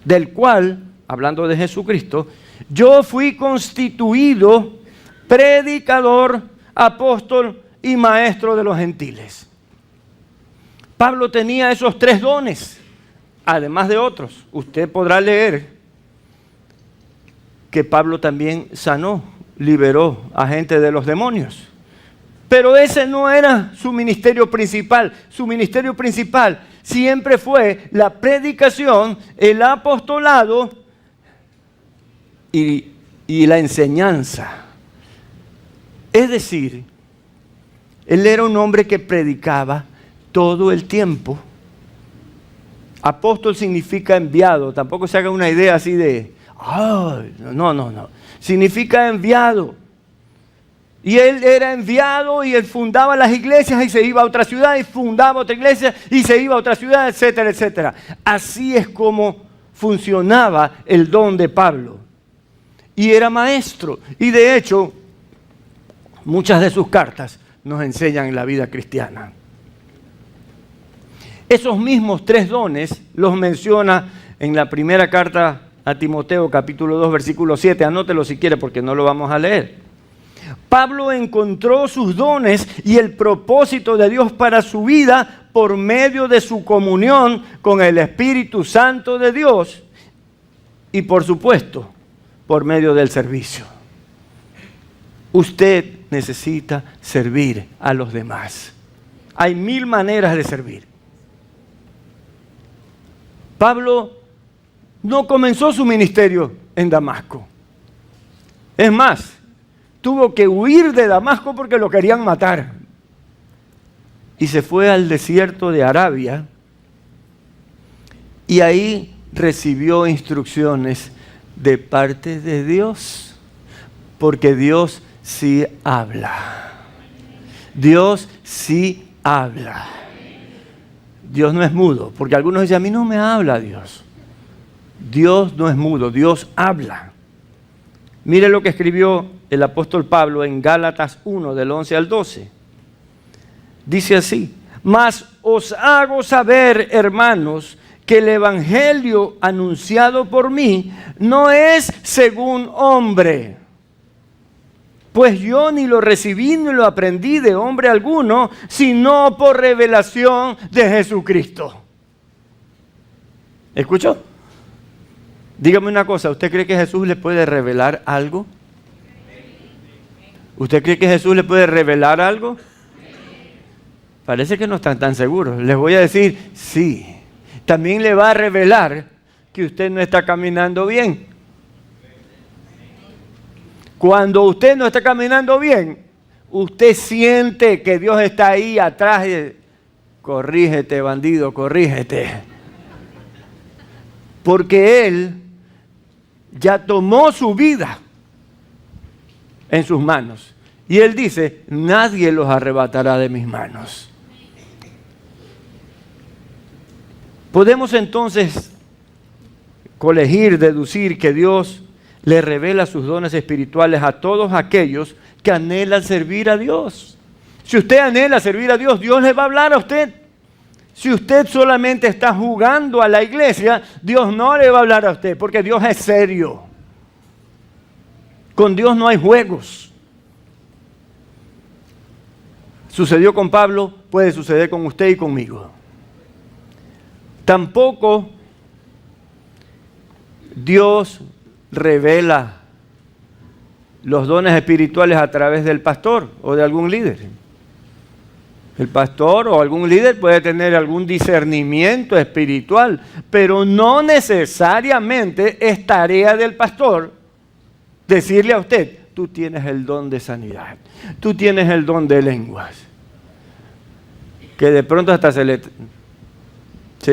Del cual, hablando de Jesucristo, yo fui constituido predicador, apóstol y maestro de los gentiles. Pablo tenía esos 3 dones, además de otros. Usted podrá leer que Pablo también sanó, liberó a gente de los demonios. Pero ese no era su ministerio principal. Su ministerio principal siempre fue la predicación, el apostolado y la enseñanza. Es decir, él era un hombre que predicaba todo el tiempo. Apóstol significa enviado. Tampoco se haga una idea así de, no. Significa enviado. Y él era enviado y él fundaba las iglesias y se iba a otra ciudad y fundaba otra iglesia y se iba a otra ciudad, etcétera, etcétera. Así es como funcionaba el don de Pablo. Y era maestro. Y de hecho, muchas de sus cartas nos enseñan la vida cristiana. Esos mismos 3 dones los menciona en la primera carta a Timoteo, capítulo 2, versículo 7. Anótelo si quiere porque no lo vamos a leer. Pablo encontró sus dones y el propósito de Dios para su vida por medio de su comunión con el Espíritu Santo de Dios y, por supuesto, por medio del servicio. Usted necesita servir a los demás. Hay 1000 maneras de servir. Pablo no comenzó su ministerio en Damasco. Es más, tuvo que huir de Damasco porque lo querían matar. Y se fue al desierto de Arabia y ahí recibió instrucciones de parte de Dios, porque Dios sí habla. Dios sí habla. Dios no es mudo, porque algunos dicen, a mí no me habla Dios. Dios no es mudo, Dios habla. Mire lo que escribió el apóstol Pablo en Gálatas 1, del 11 al 12. Dice así: mas os hago saber, hermanos, que el evangelio anunciado por mí no es según hombre. Pues yo ni lo recibí ni lo aprendí de hombre alguno, sino por revelación de Jesucristo. ¿Escuchó? Dígame una cosa, ¿usted cree que Jesús le puede revelar algo? ¿Usted cree que Jesús le puede revelar algo? Parece que no están tan seguros. Les voy a decir, sí. También le va a revelar que usted no está caminando bien. Cuando usted no está caminando bien, usted siente que Dios está ahí atrás y corrígete, bandido, corrígete. Porque Él ya tomó su vida en sus manos. Y Él dice, nadie los arrebatará de mis manos. Podemos entonces colegir, deducir que Dios le revela sus dones espirituales a todos aquellos que anhelan servir a Dios. Si usted anhela servir a Dios, Dios le va a hablar a usted. Si usted solamente está jugando a la iglesia, Dios no le va a hablar a usted, porque Dios es serio. Con Dios no hay juegos. Sucedió con Pablo, puede suceder con usted y conmigo. Tampoco Dios revela los dones espirituales a través del pastor o de algún líder. El pastor o algún líder puede tener algún discernimiento espiritual, pero no necesariamente es tarea del pastor decirle a usted, tú tienes el don de sanidad, tú tienes el don de lenguas, que de pronto hasta se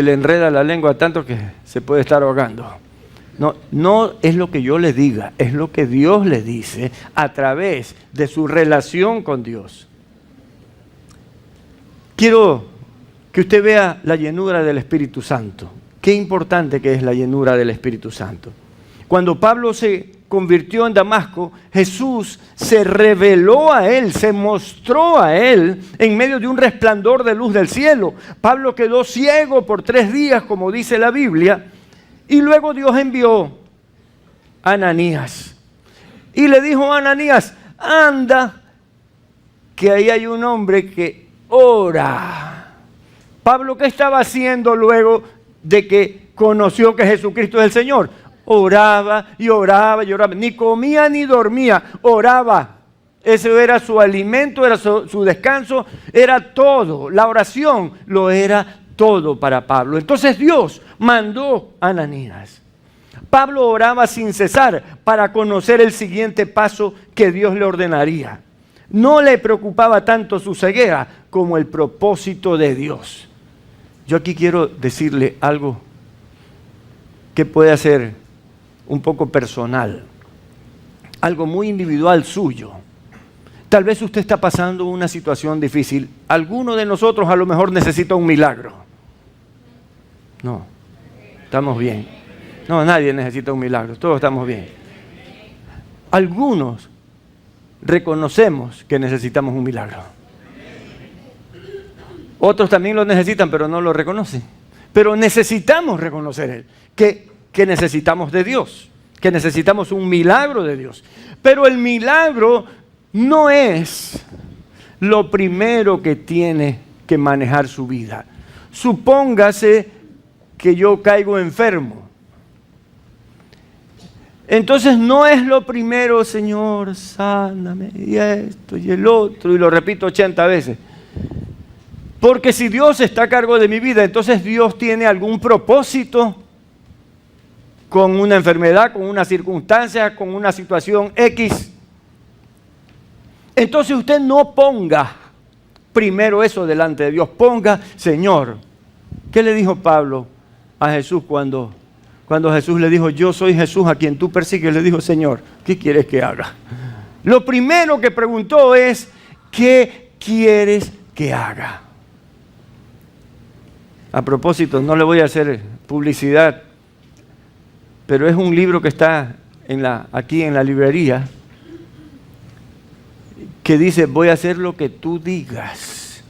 le enreda la lengua tanto que se puede estar ahogando. No es lo que yo le diga, es lo que Dios le dice a través de su relación con Dios. Quiero que usted vea la llenura del Espíritu Santo. Qué importante que es la llenura del Espíritu Santo. Cuando Pablo se convirtió en Damasco, Jesús se reveló a él, se mostró a él en medio de un resplandor de luz del cielo. Pablo quedó ciego por 3 días, como dice la Biblia, y luego Dios envió a Ananías. Y le dijo a Ananías, anda, que ahí hay un hombre que ora. Pablo, ¿qué estaba haciendo luego de que conoció que Jesucristo es el Señor? Oraba y oraba y oraba. Ni comía ni dormía, oraba. Ese era su alimento, era su descanso, era todo. La oración lo era todo para Pablo. Entonces Dios mandó a Ananías. Pablo oraba sin cesar para conocer el siguiente paso que Dios le ordenaría. No le preocupaba tanto su ceguera como el propósito de Dios. Yo aquí quiero decirle algo que puede ser un poco personal, algo muy individual suyo. Tal vez usted está pasando una situación difícil. Alguno de nosotros a lo mejor necesita un milagro. No, estamos bien. No, nadie necesita un milagro, todos estamos bien. Algunos reconocemos que necesitamos un milagro. Otros también lo necesitan, pero no lo reconocen. Pero necesitamos reconocer que necesitamos de Dios, que necesitamos un milagro de Dios. Pero el milagro no es lo primero que tiene que manejar su vida. Supóngase que yo caigo enfermo. Entonces no es lo primero, Señor, sáname, y esto y el otro, y lo repito 80 veces. Porque si Dios está a cargo de mi vida, entonces Dios tiene algún propósito con una enfermedad, con una circunstancia, con una situación X. Entonces usted no ponga primero eso delante de Dios. Ponga, Señor. ¿Qué le dijo Pablo a Jesús cuando Jesús le dijo, yo soy Jesús a quien tú persigues? Le dijo, Señor, ¿qué quieres que haga? Lo primero que preguntó es, ¿qué quieres que haga? A propósito, no le voy a hacer publicidad, pero es un libro que está aquí en la librería, que dice, voy a hacer lo que tú digas.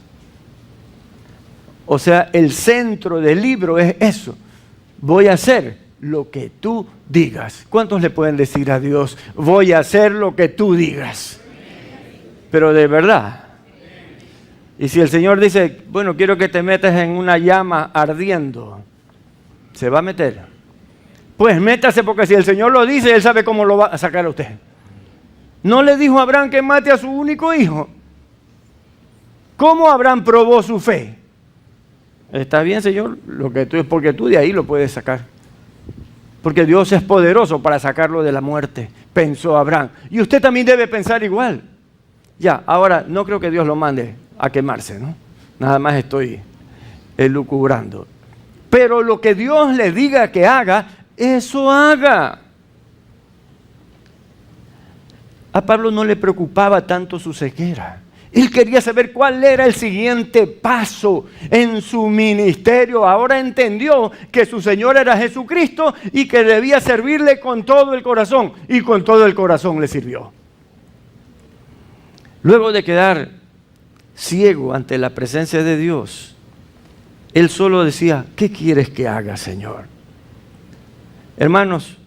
O sea, el centro del libro es eso. Voy a hacer lo que tú digas. ¿Cuántos le pueden decir a Dios, voy a hacer lo que tú digas? Pero de verdad. Y si el Señor dice, bueno, quiero que te metas en una llama ardiendo, ¿se va a meter? Pues métase, porque si el Señor lo dice, Él sabe cómo lo va a sacar a usted. ¿No le dijo a Abraham que mate a su único hijo? ¿Cómo Abraham probó su fe? Está bien, Señor, porque tú de ahí lo puedes sacar. Porque Dios es poderoso para sacarlo de la muerte, pensó Abraham. Y usted también debe pensar igual. Ya, ahora no creo que Dios lo mande a quemarse, ¿no? Nada más estoy elucubrando. Pero lo que Dios le diga que haga, eso haga. A Pablo no le preocupaba tanto su ceguera. Él quería saber cuál era el siguiente paso en su ministerio. Ahora entendió que su Señor era Jesucristo y que debía servirle con todo el corazón. Y con todo el corazón le sirvió. Luego de quedar ciego ante la presencia de Dios, él solo decía, ¿qué quieres que haga, Señor? Hermanos,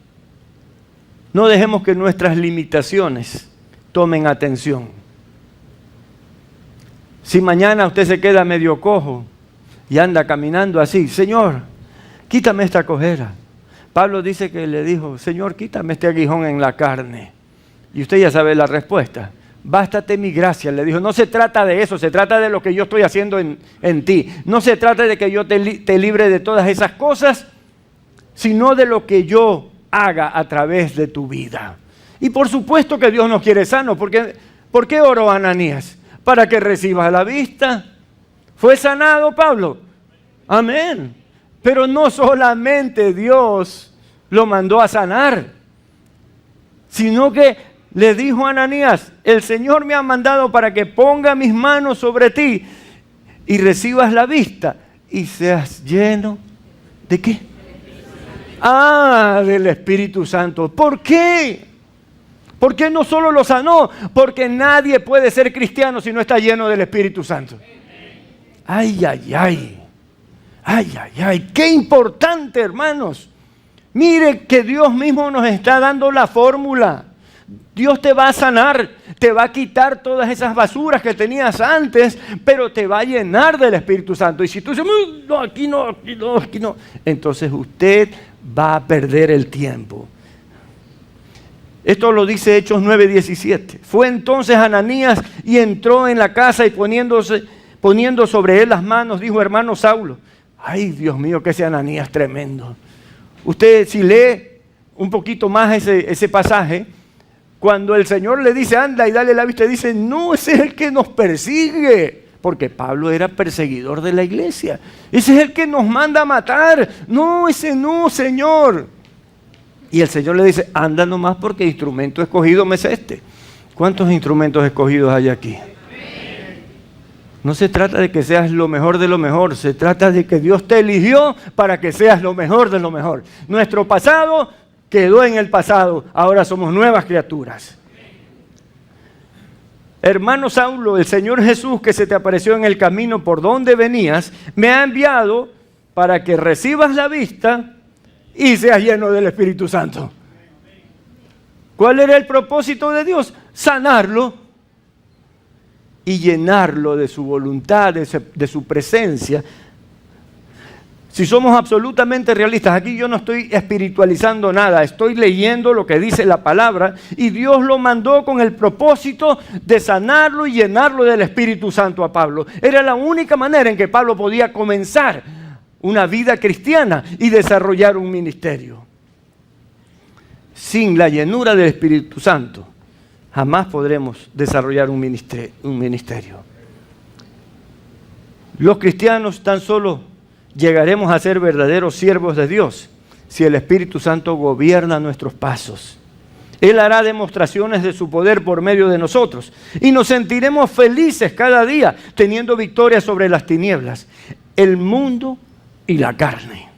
no dejemos que nuestras limitaciones tomen atención. Si mañana usted se queda medio cojo y anda caminando así, Señor, quítame esta cojera. Pablo dice que le dijo, Señor, quítame este aguijón en la carne. Y usted ya sabe la respuesta. Bástate mi gracia, le dijo. No se trata de eso, se trata de lo que yo estoy haciendo en ti. No se trata de que yo te libre de todas esas cosas, sino de lo que yo haga a través de tu vida. Y por supuesto que Dios nos quiere sanos, porque ¿por qué oró Ananías? Para que recibas la vista. ¿Fue sanado Pablo? Amén. Pero no solamente Dios lo mandó a sanar, sino que le dijo a Ananías, el Señor me ha mandado para que ponga mis manos sobre ti y recibas la vista y seas lleno ¿de qué? Del Espíritu Santo. ¿Por qué? ¿Por qué no solo lo sanó? Porque nadie puede ser cristiano si no está lleno del Espíritu Santo. Ay, ay, ay. Ay, ay, ay. Qué importante, hermanos. Mire que Dios mismo nos está dando la fórmula. Dios te va a sanar, te va a quitar todas esas basuras que tenías antes, pero te va a llenar del Espíritu Santo. Y si tú dices, no, aquí no, aquí no, aquí no, entonces usted va a perder el tiempo. Esto lo dice Hechos 9:17. Fue entonces Ananías y entró en la casa y poniendo sobre él las manos, dijo, hermano Saulo. Ay, Dios mío, que ese Ananías tremendo. Usted si lee un poquito más ese pasaje, cuando el Señor le dice, anda y dale la vista, dice, no, ese es el que nos persigue. Porque Pablo era perseguidor de la iglesia. Ese es el que nos manda a matar. No, ese no, Señor. Y el Señor le dice, anda nomás porque instrumento escogido me es este. ¿Cuántos instrumentos escogidos hay aquí? No se trata de que seas lo mejor de lo mejor, se trata de que Dios te eligió para que seas lo mejor de lo mejor. Nuestro pasado quedó en el pasado, ahora somos nuevas criaturas. Hermano Saulo, el Señor Jesús que se te apareció en el camino por donde venías, me ha enviado para que recibas la vista y seas lleno del Espíritu Santo. ¿Cuál era el propósito de Dios? Sanarlo y llenarlo de su voluntad, de su presencia. Si somos absolutamente realistas, aquí yo no estoy espiritualizando nada, estoy leyendo lo que dice la palabra y Dios lo mandó con el propósito de sanarlo y llenarlo del Espíritu Santo a Pablo. Era la única manera en que Pablo podía comenzar una vida cristiana y desarrollar un ministerio. Sin la llenura del Espíritu Santo, jamás podremos desarrollar un ministerio. Los cristianos tan solo llegaremos a ser verdaderos siervos de Dios si el Espíritu Santo gobierna nuestros pasos. Él hará demostraciones de su poder por medio de nosotros y nos sentiremos felices cada día teniendo victoria sobre las tinieblas, el mundo y la carne.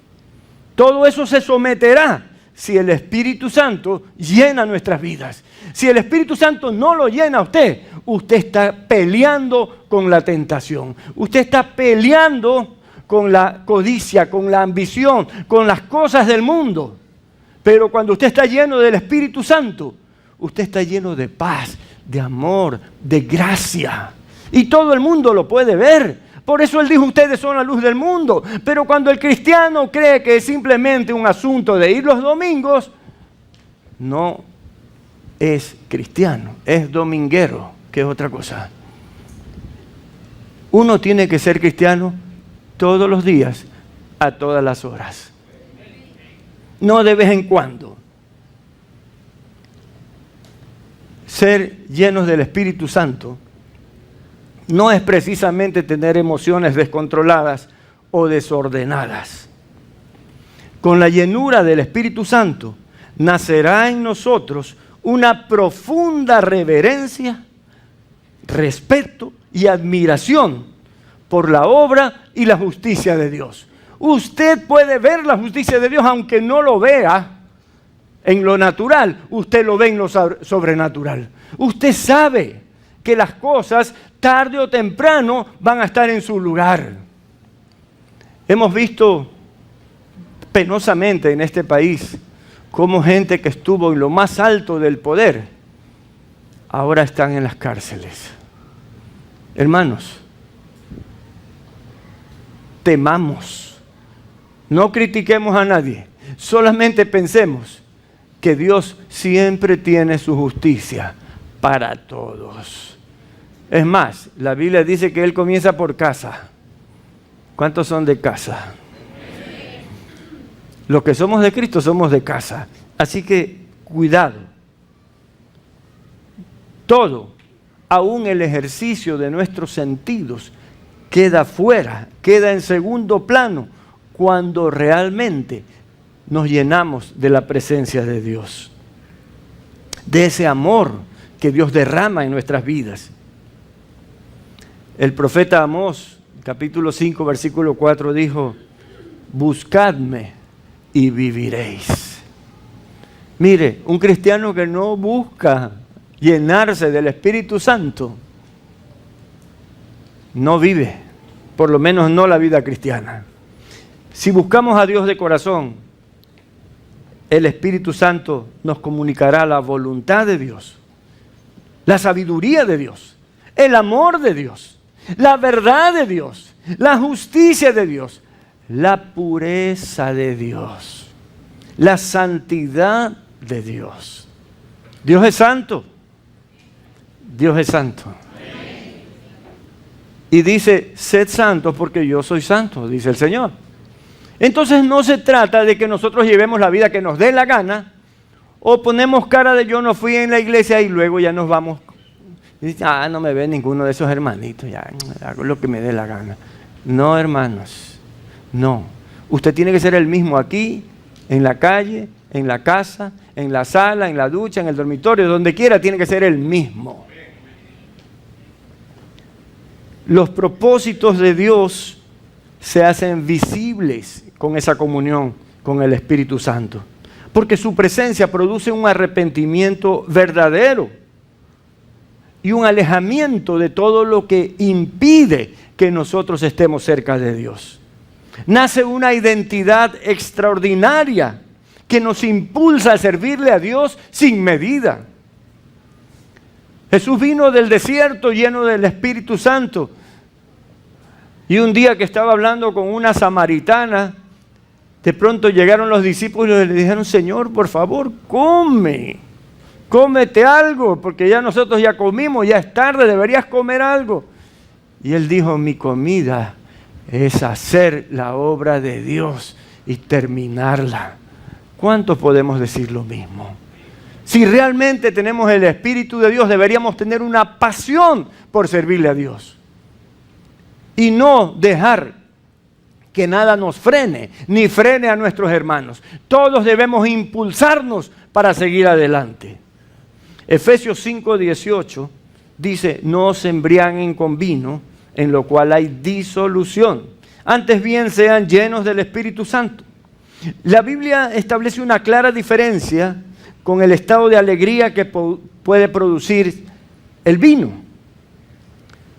Todo eso se someterá si el Espíritu Santo llena nuestras vidas. Si el Espíritu Santo no lo llena a usted, usted está peleando con la tentación. Usted está peleando con la codicia, con la ambición, con las cosas del mundo. Pero cuando usted está lleno del Espíritu Santo, usted está lleno de paz, de amor, de gracia. Y todo el mundo lo puede ver. Por eso Él dijo, ustedes son la luz del mundo. Pero cuando el cristiano cree que es simplemente un asunto de ir los domingos, no es cristiano, es dominguero, que es otra cosa. Uno tiene que ser cristiano todos los días, a todas las horas. No de vez en cuando. Ser llenos del Espíritu Santo no es precisamente tener emociones descontroladas o desordenadas. Con la llenura del Espíritu Santo nacerá en nosotros una profunda reverencia, respeto y admiración por la obra y la justicia de Dios. Usted puede ver la justicia de Dios aunque no lo vea en lo natural, usted lo ve en lo sobrenatural. Usted sabe que las cosas tarde o temprano van a estar en su lugar. Hemos visto penosamente en este país cómo gente que estuvo en lo más alto del poder ahora están en las cárceles. Hermanos, temamos, no critiquemos a nadie, solamente pensemos que Dios siempre tiene su justicia para todos. Es más, la Biblia dice que Él comienza por casa. ¿Cuántos son de casa? Los que somos de Cristo somos de casa. Así que cuidado. Todo, aún el ejercicio de nuestros sentidos, queda fuera, queda en segundo plano, cuando realmente nos llenamos de la presencia de Dios, de ese amor que Dios derrama en nuestras vidas. El profeta Amós, capítulo 5, versículo 4, dijo: buscadme y viviréis. Mire, un cristiano que no busca llenarse del Espíritu Santo no vive, por lo menos no la vida cristiana. Si buscamos a Dios de corazón, el Espíritu Santo nos comunicará la voluntad de Dios, la sabiduría de Dios, el amor de Dios, la verdad de Dios, la justicia de Dios, la pureza de Dios, la santidad de Dios. Dios es santo. Dios es santo. Y dice: sed santos porque yo soy santo, dice el Señor. Entonces no se trata de que nosotros llevemos la vida que nos dé la gana, o ponemos cara de yo no fui en la iglesia y luego ya nos vamos. Y dice: no me ve ninguno de esos hermanitos, ya hago lo que me dé la gana. No, hermanos, no. Usted tiene que ser el mismo aquí, en la calle, en la casa, en la sala, en la ducha, en el dormitorio, donde quiera, tiene que ser el mismo. Los propósitos de Dios se hacen visibles con esa comunión con el Espíritu Santo, porque su presencia produce un arrepentimiento verdadero y un alejamiento de todo lo que impide que nosotros estemos cerca de Dios. Nace una identidad extraordinaria que nos impulsa a servirle a Dios sin medida. Jesús vino del desierto lleno del Espíritu Santo. Y un día que estaba hablando con una samaritana, de pronto llegaron los discípulos y le dijeron: Señor, por favor, cómete algo, porque ya nosotros ya comimos, ya es tarde, deberías comer algo. Y él dijo: mi comida es hacer la obra de Dios y terminarla. ¿Cuántos podemos decir lo mismo? Si realmente tenemos el Espíritu de Dios, deberíamos tener una pasión por servirle a Dios. Y no dejar que nada nos frene, ni frene a nuestros hermanos. Todos debemos impulsarnos para seguir adelante. Efesios 5:18 dice: no os embriaguen con vino, en lo cual hay disolución. Antes bien sean llenos del Espíritu Santo. La Biblia establece una clara diferencia con el estado de alegría que puede producir el vino.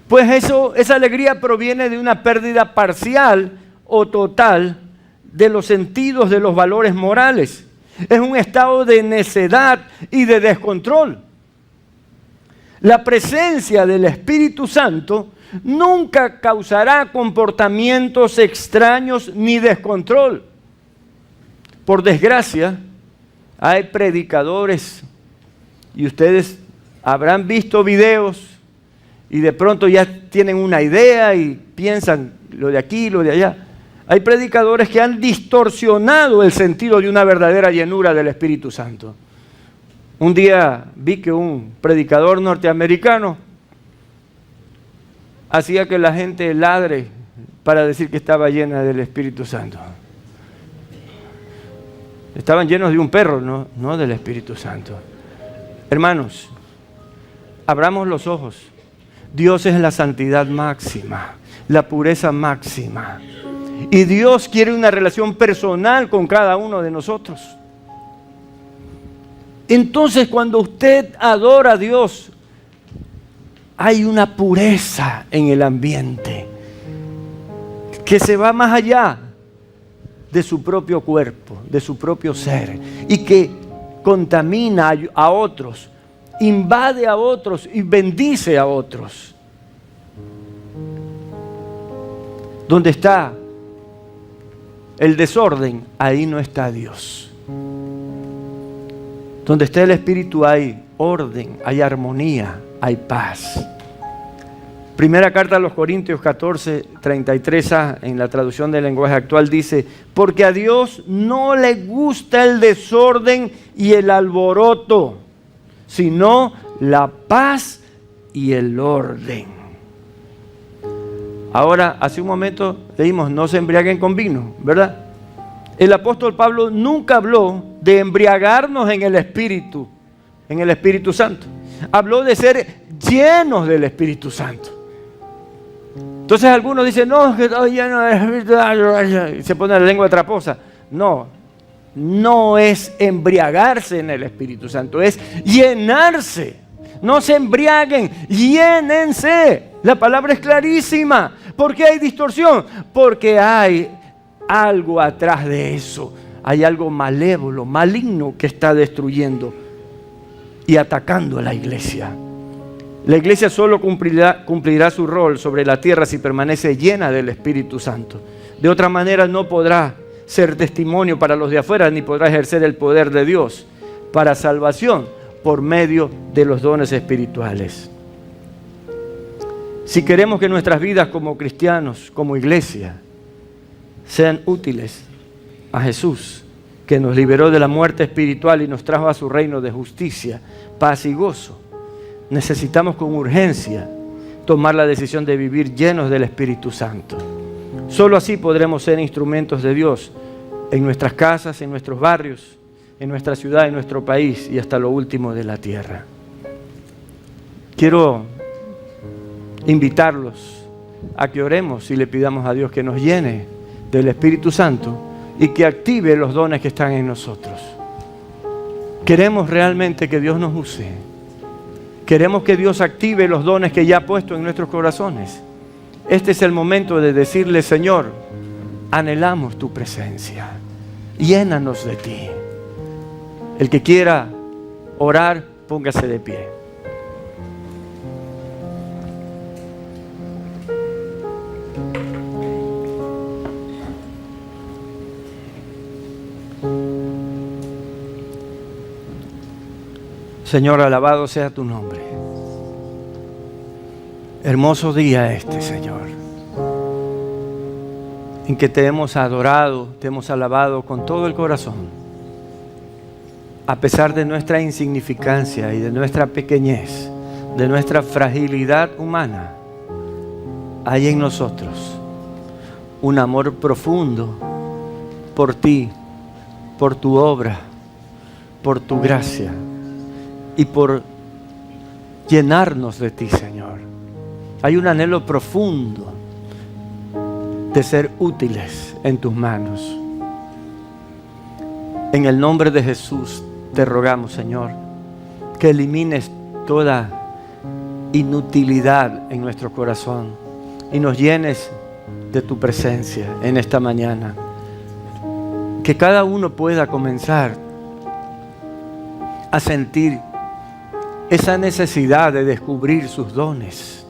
Pues esa alegría proviene de una pérdida parcial o total de los sentidos de los valores morales. Es un estado de necedad y de descontrol. La presencia del Espíritu Santo nunca causará comportamientos extraños ni descontrol. Por desgracia, hay predicadores y ustedes habrán visto videos y de pronto ya tienen una idea y piensan lo de aquí, lo de allá. Hay predicadores que han distorsionado el sentido de una verdadera llenura del Espíritu Santo. Un día vi que un predicador norteamericano hacía que la gente ladre para decir que estaba llena del Espíritu Santo. Estaban llenos de un perro, no del Espíritu Santo. Hermanos, abramos los ojos. Dios es la santidad máxima, la pureza máxima. Y Dios quiere una relación personal con cada uno de nosotros. Entonces, cuando usted adora a Dios, hay una pureza en el ambiente que se va más allá de su propio cuerpo, de su propio ser, y que contamina a otros, invade a otros y bendice a otros. Donde está el desorden, ahí no está Dios. Donde está el Espíritu hay orden, hay armonía, hay paz. Primera carta a los Corintios 14, 33a, en la traducción del lenguaje actual dice: porque a Dios no le gusta el desorden y el alboroto, sino la paz y el orden. Ahora, hace un momento leímos, no se embriaguen con vino, ¿verdad? El apóstol Pablo nunca habló de embriagarnos en el Espíritu Santo. Habló de ser llenos del Espíritu Santo. Entonces algunos dicen, no, que estoy lleno del Espíritu Santo, y se pone la lengua traposa. No es embriagarse en el Espíritu Santo, es llenarse. No se embriaguen, llénense. La palabra es clarísima. ¿Por qué hay distorsión? Porque hay algo atrás de eso. Hay algo malévolo, maligno que está destruyendo y atacando a la iglesia. La iglesia solo cumplirá su rol sobre la tierra si permanece llena del Espíritu Santo. De otra manera no podrá ser testimonio para los de afuera, ni podrá ejercer el poder de Dios para salvación por medio de los dones espirituales. Si queremos que nuestras vidas como cristianos, como iglesia, sean útiles a Jesús, que nos liberó de la muerte espiritual y nos trajo a su reino de justicia, paz y gozo, necesitamos con urgencia tomar la decisión de vivir llenos del Espíritu Santo. Solo así podremos ser instrumentos de Dios en nuestras casas, en nuestros barrios, en nuestra ciudad, en nuestro país y hasta lo último de la tierra. Quiero invitarlos a que oremos y le pidamos a Dios que nos llene del Espíritu Santo y que active los dones que están en nosotros. Queremos realmente que Dios nos use. Queremos que Dios active los dones que ya ha puesto en nuestros corazones. Este es el momento de decirle: Señor, anhelamos tu presencia. Llénanos de ti. El que quiera orar, póngase de pie. Señor, alabado sea tu nombre. Hermoso día este, Señor, en que te hemos adorado, te hemos alabado con todo el corazón. A pesar de nuestra insignificancia y de nuestra pequeñez, de nuestra fragilidad humana, hay en nosotros un amor profundo por ti, por tu obra, por tu gracia y por llenarnos de ti, Señor. Hay un anhelo profundo de ser útiles en tus manos. En el nombre de Jesús te rogamos, Señor, que elimines toda inutilidad en nuestro corazón y nos llenes de tu presencia en esta mañana. Que cada uno pueda comenzar a sentir esa necesidad de descubrir sus dones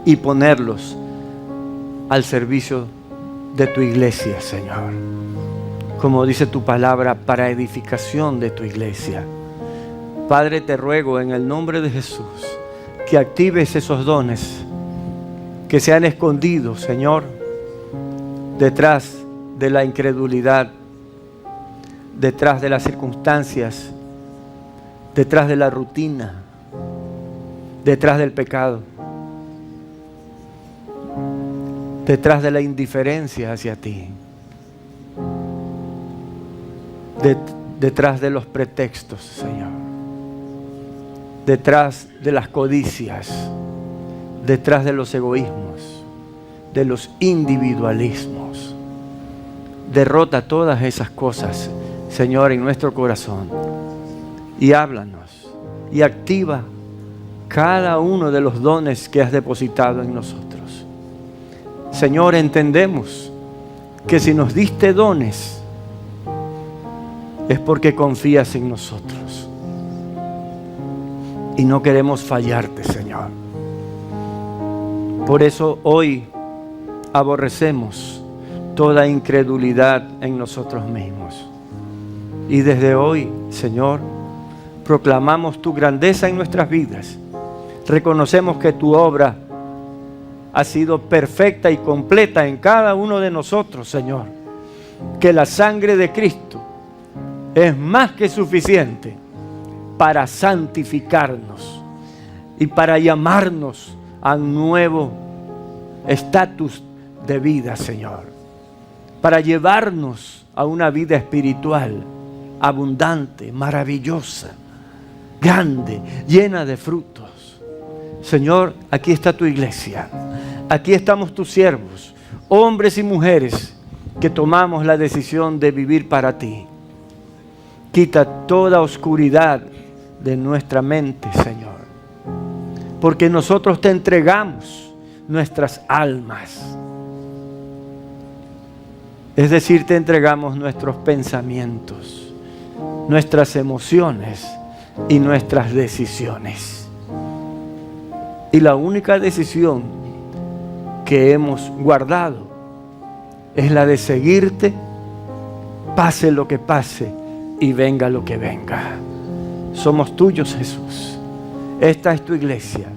y ponerlos al servicio de tu iglesia, Señor. Como dice tu palabra, para edificación de tu iglesia. Padre, te ruego en el nombre de Jesús que actives esos dones que se han escondido, Señor, detrás de la incredulidad, detrás de las circunstancias, detrás de la rutina, detrás del pecado, detrás de la indiferencia hacia ti, detrás de los pretextos, Señor, detrás de las codicias, detrás de los egoísmos, de los individualismos. Derrota todas esas cosas, Señor, en nuestro corazón y háblanos y activa cada uno de los dones que has depositado en nosotros. Señor, entendemos que si nos diste dones es porque confías en nosotros y no queremos fallarte, Señor. Por eso hoy aborrecemos toda incredulidad en nosotros mismos. Y desde hoy, Señor, proclamamos tu grandeza en nuestras vidas. Reconocemos que tu obra ha sido perfecta y completa en cada uno de nosotros, Señor. Que la sangre de Cristo es más que suficiente para santificarnos y para llamarnos a un nuevo estatus de vida, Señor. Para llevarnos a una vida espiritual abundante, maravillosa, grande, llena de frutos. Señor, aquí está tu iglesia. Aquí estamos tus siervos, hombres y mujeres que tomamos la decisión de vivir para ti. Quita toda oscuridad de nuestra mente, Señor, porque nosotros te entregamos nuestras almas. Es decir, te entregamos nuestros pensamientos, nuestras emociones y nuestras decisiones. Y la única decisión que hemos guardado es la de seguirte, pase lo que pase y venga lo que venga. Somos tuyos, Jesús. Esta es tu iglesia.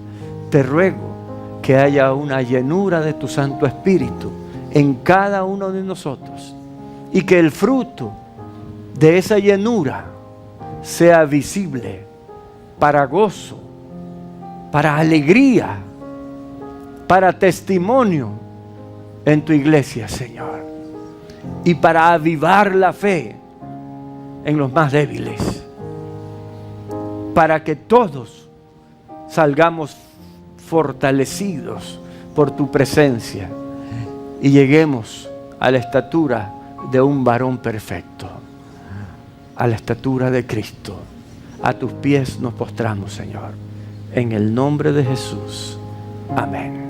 Te ruego que haya una llenura de tu Santo Espíritu en cada uno de nosotros y que el fruto de esa llenura sea visible para gozo, para alegría, para testimonio en tu iglesia, Señor, y para avivar la fe en los más débiles, para que todos salgamos fortalecidos por tu presencia y lleguemos a la estatura de un varón perfecto, a la estatura de Cristo. A tus pies nos postramos, Señor, en el nombre de Jesús. Amén.